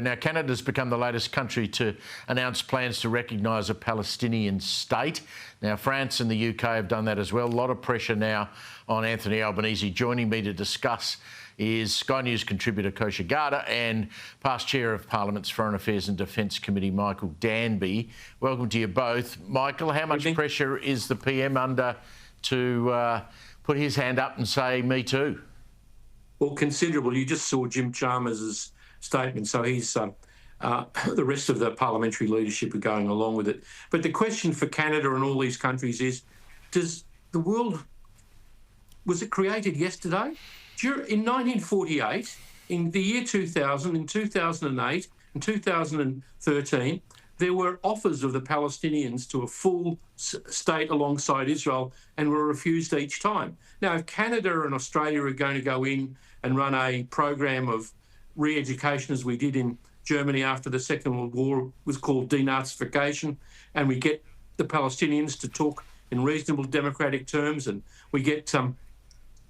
Now, Canada's become the latest country to announce plans to recognise a Palestinian state. Now, France and the UK have done that as well. A lot of pressure now on Anthony Albanese. Joining me to discuss is Sky News contributor Kosha Garda and past Chair of Parliament's Foreign Affairs and Defence Committee, Michael Danby. Welcome to you both. Michael, how much pressure is the PM under to put his hand up and say, me too? Well, considerable. You just saw Jim Chalmers' statement, so he's the rest of the parliamentary leadership are going along with it. But the question for Canada and all these countries is, does the world, was it created yesterday? In 1948, in the year 2000, in 2008, in 2013, there were offers of the Palestinians to a full state alongside Israel and were refused each time. Now, if Canada and Australia are going to go in and run a program of re-education, as we did in Germany after the Second World War, was called denazification, and we get the Palestinians to talk in reasonable democratic terms, and we get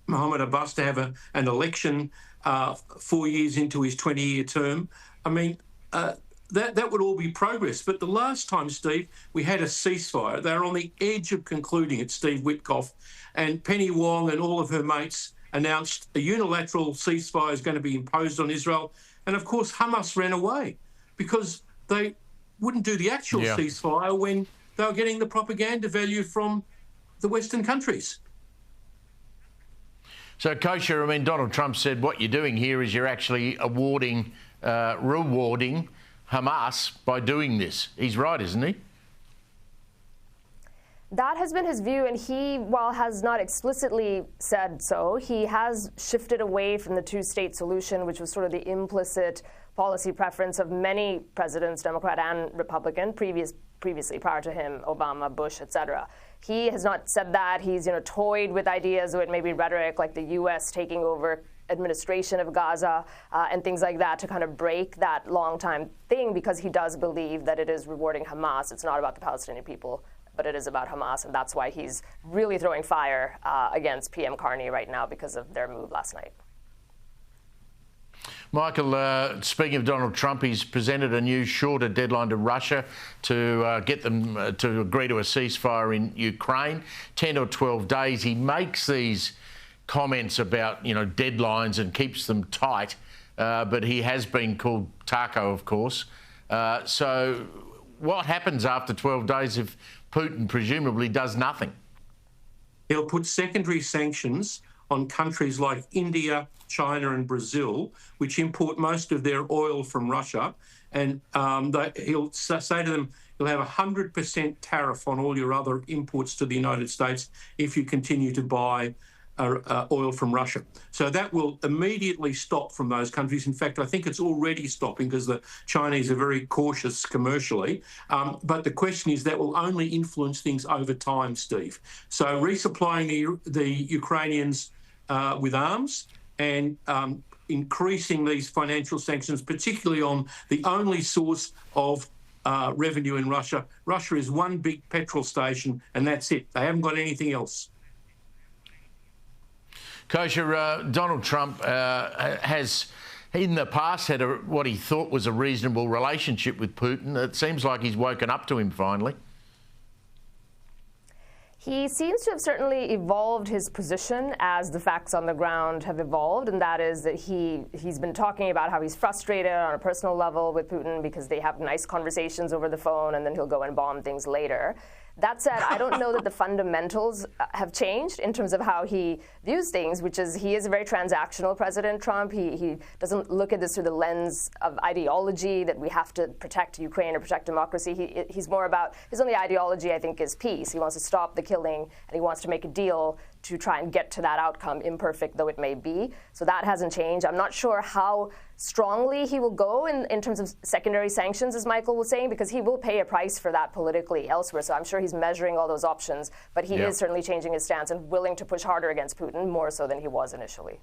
Mohammed Abbas to have an election 4 years into his 20-year term. I mean, that would all be progress. But the last time, Steve, we had a ceasefire. They were on the edge of concluding it, Steve Witkoff, and Penny Wong and all of her mates announced a unilateral ceasefire is going to be imposed on Israel. And, of course, Hamas ran away because they wouldn't do the actual ceasefire when they were getting the propaganda value from the Western countries. So, Kosha, I mean, Donald Trump said what you're doing here is you're actually rewarding Hamas by doing this. He's right, isn't he? That has been his view, and he, while has not explicitly said so, he has shifted away from the two-state solution, which was sort of the implicit policy preference of many presidents, Democrat and Republican, previously, prior to him, Obama, Bush, etc. He has not said that. He's, toyed with ideas with maybe rhetoric like the U.S. taking over administration of Gaza and things like that to kind of break that long-time thing, because he does believe that it is rewarding Hamas. It's not about the Palestinian people, but it is about Hamas, and that's why he's really throwing fire against PM Carney right now because of their move last night. Michael, speaking of Donald Trump, he's presented a new shorter deadline to Russia to get them to agree to a ceasefire in Ukraine, 10 or 12 days. He makes these comments about, deadlines and keeps them tight, but he has been called Taco, of course. So what happens after 12 days if Putin presumably does nothing? He'll put secondary sanctions on countries like India, China and Brazil, which import most of their oil from Russia. And he'll say to them, you'll have a 100% tariff on all your other imports to the United States if you continue to buy oil from Russia. So that will immediately stop from those countries. In fact, I think it's already stopping because the Chinese are very cautious commercially. But the question is that will only influence things over time, Steve. So resupplying the Ukrainians with arms and increasing these financial sanctions, particularly on the only source of revenue in Russia. Russia is one big petrol station, and that's it. They haven't got anything else. Kosha, Donald Trump has, in the past, had what he thought was a reasonable relationship with Putin. It seems like he's woken up to him finally. He seems to have certainly evolved his position as the facts on the ground have evolved, and that is that he's been talking about how he's frustrated on a personal level with Putin because they have nice conversations over the phone and then he'll go and bomb things later. That said, I don't know that the fundamentals have changed in terms of how he views things, which is he is a very transactional president, Trump. He doesn't look at this through the lens of ideology, that we have to protect Ukraine or protect democracy. He's more about, his only ideology, I think, is peace. He wants to stop the killing, and he wants to make a deal to try and get to that outcome, imperfect though it may be. So that hasn't changed. I'm not sure how strongly he will go in terms of secondary sanctions, as Michael was saying, because he will pay a price for that politically elsewhere. So I'm sure he's measuring all those options, but he is certainly changing his stance and willing to push harder against Putin, more so than he was initially.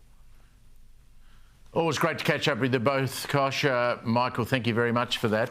Always great to catch up with you both, Kosh. Michael, thank you very much for that.